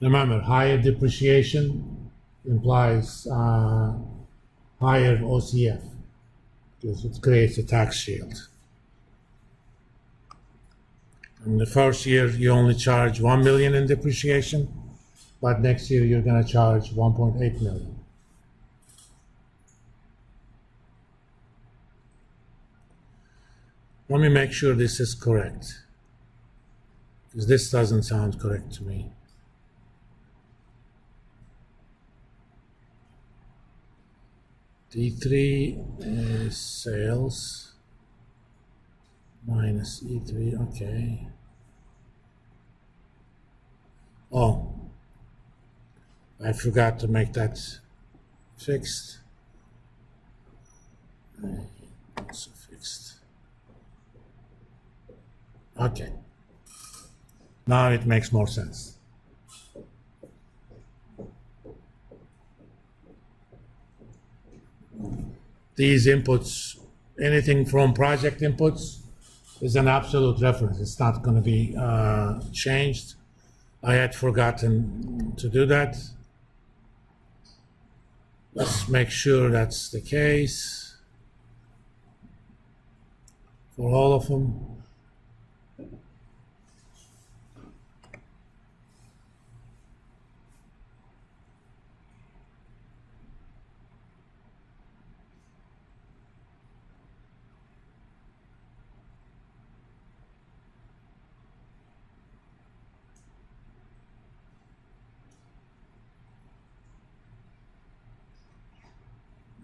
Remember, higher depreciation implies higher OCF because it creates a tax shield. In the first year, you only charge 1 million in depreciation, but next year you're going to charge 1.8 million. Let me make sure this is correct, because this doesn't sound correct to me. D3 is sales minus E3, okay. Oh, I forgot to make that fixed. Also fixed. Okay. Now it makes more sense. These inputs, anything from project inputs, is an absolute reference. It's not going to be changed. I had forgotten to do that. Let's make sure that's the case for all of them.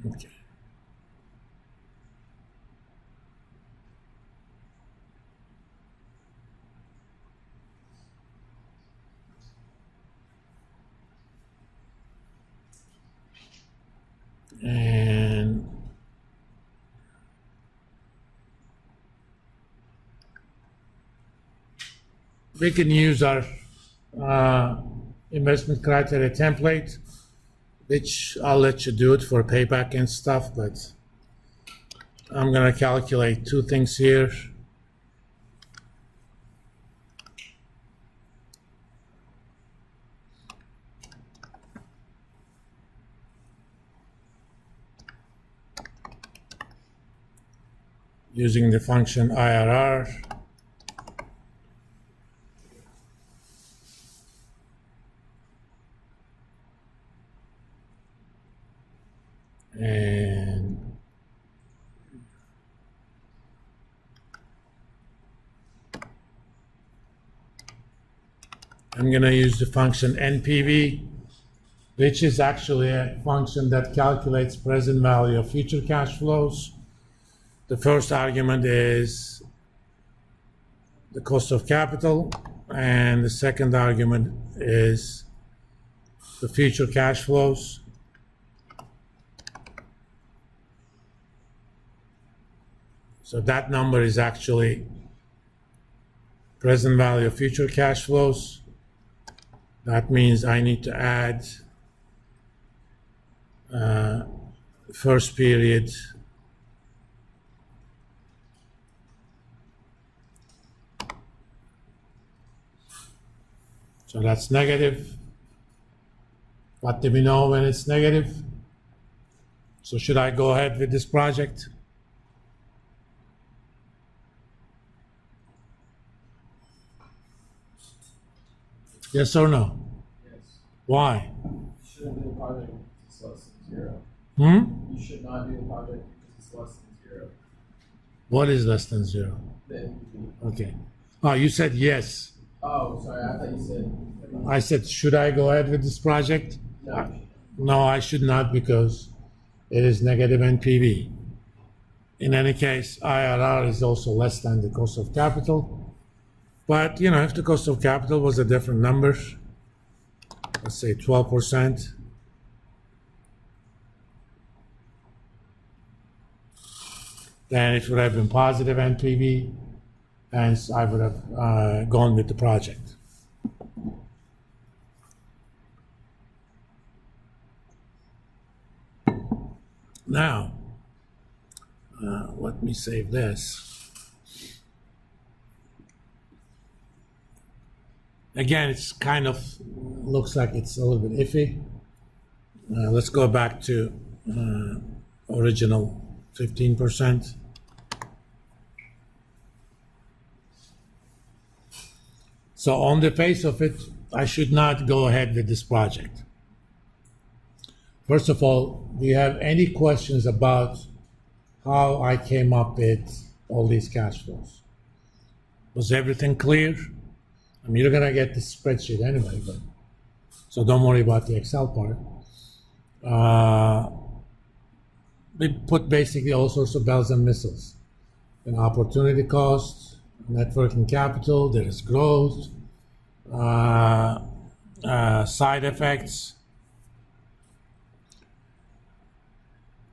Okay. And we can use our investment criteria template, which I'll let you do it for payback and stuff, but I'm going to calculate two things here. Using the function IRR. And I'm going to use the function NPV, which is actually a function that calculates present value of future cash flows. The first argument is the cost of capital, and the second argument is the future cash flows. So that number is actually present value of future cash flows. That means I need to add first period so that's negative. What do we know when it's negative? So should I go ahead with this project? Yes or no? Yes. Why? You shouldn't do the project if it's less than 0. Hmm? You should not do the project because it's less than 0. What is less than 0? The NPV. Okay. Oh, you said yes. Oh, sorry. I thought you said. I said, should I go ahead with this project? No. No, I should not, because it is negative NPV. In any case, IRR is also less than the cost of capital. But, you know, if the cost of capital was a different number, let's say 12%, then it would have been positive NPV, hence I would have gone with the project. Now, let me save this. Again, it's kind of looks like it's a little bit iffy. Let's go back to original 15%. So on the face of it, I should not go ahead with this project. First of all, do you have any questions about how I came up with all these cash flows? Was everything clear? I mean, you're gonna get the spreadsheet anyway, but so don't worry about the Excel part. We put basically all sorts of bells and whistles. An opportunity cost, net working capital, there is growth, side effects.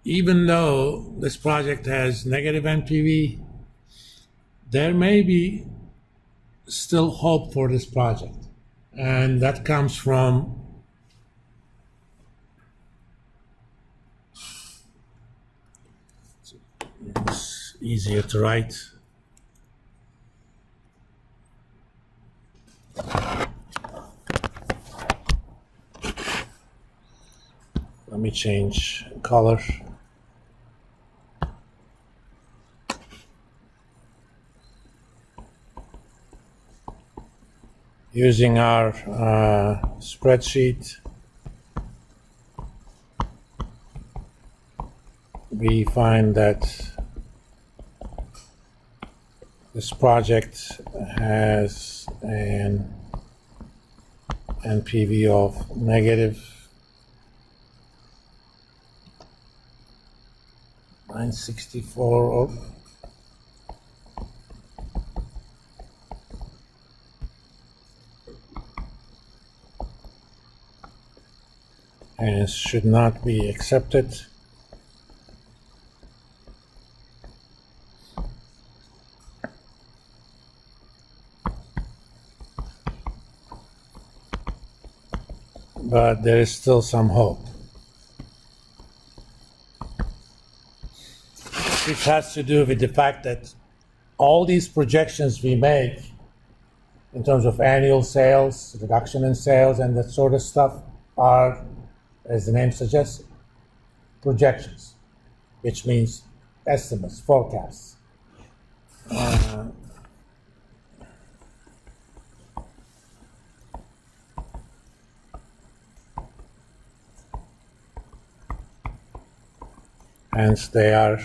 Even though this project has negative NPV, there may be still hope for this project. And that comes from it's easier to write. Let me change color. Using our spreadsheet, we find that this project has an NPV of negative 964. And should not be accepted. But there is still some hope. This has to do with the fact that all these projections we make in terms of annual sales, reduction in sales, and that sort of stuff are, as the name suggests, projections, which means estimates, forecasts. Hence, they are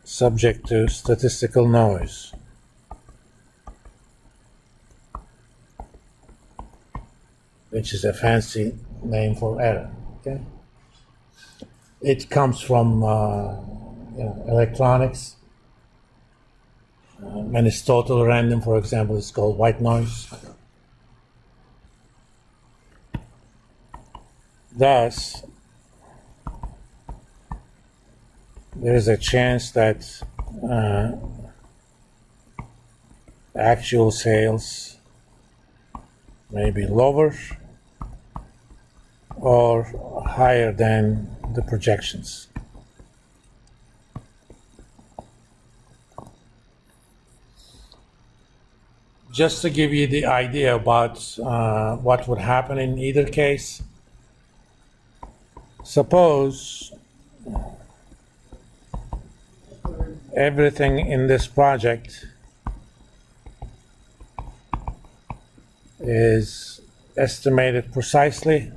subject to statistical noise. Which is a fancy name for error. Okay, it comes from electronics. When it's total random, for example, it's called white noise. Thus, there is a chance that actual sales may be lower or higher than the projections. Just to give you the idea about what would happen in either case, suppose everything in this project is estimated precisely,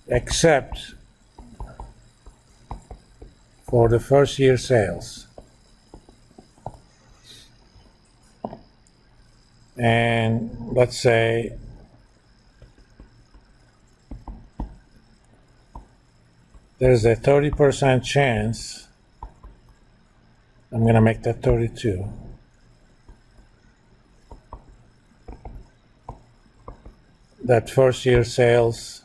except for the first year sales. And let's say there's a 30% chance, I'm going to make that 32, that first year sales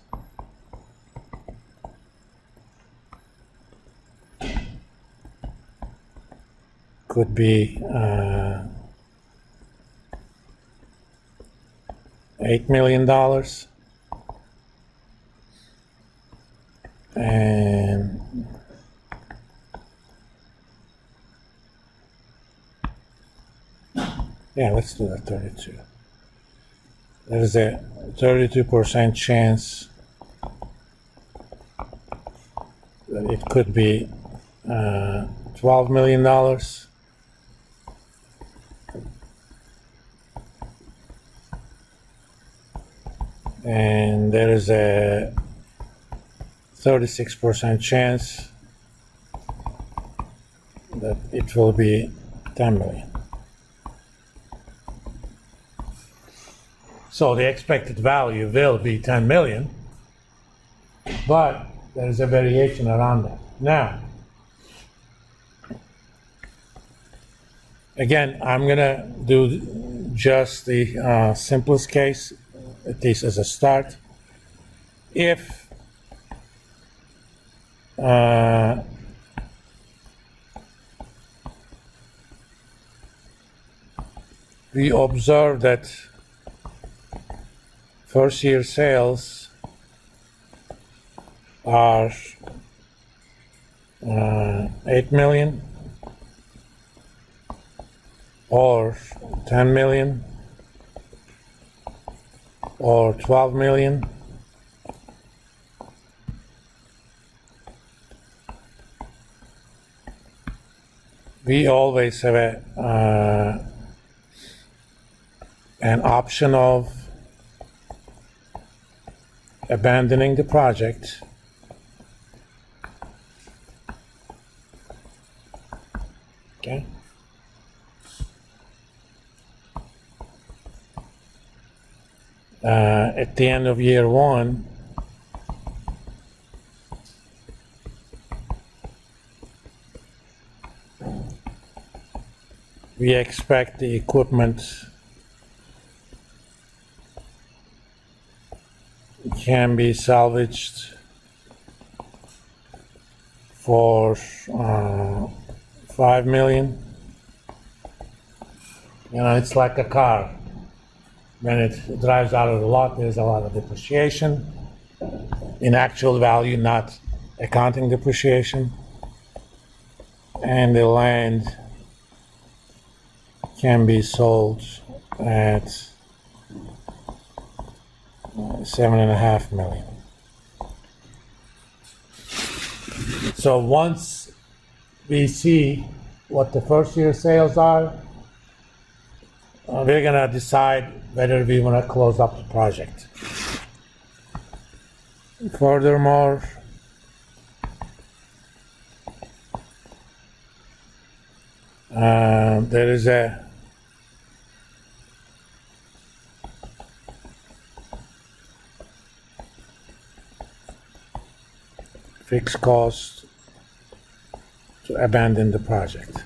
could be $8 million, and Yeah, let's do that, 32. There is a 32% chance that it could be $12 million. And there is a 36% chance that it will be 10 million. So the expected value will be 10 million, but there is a variation around that. Now, again, I'm gonna do just the simplest case, at least as a start. If we observe that first year sales are 8 million or 10 million or 12 million, we always have an option of abandoning the project okay. At the end of year one, we expect the equipment can be salvaged for 5 million. You know, it's like a car. When it drives out of the lot, there's a lot of depreciation in actual value, not accounting depreciation. And the land can be sold at 7.5 million. So once we see what the first year sales are, we're gonna decide whether we want to close up the project. Furthermore, there is a fixed cost to abandon the project.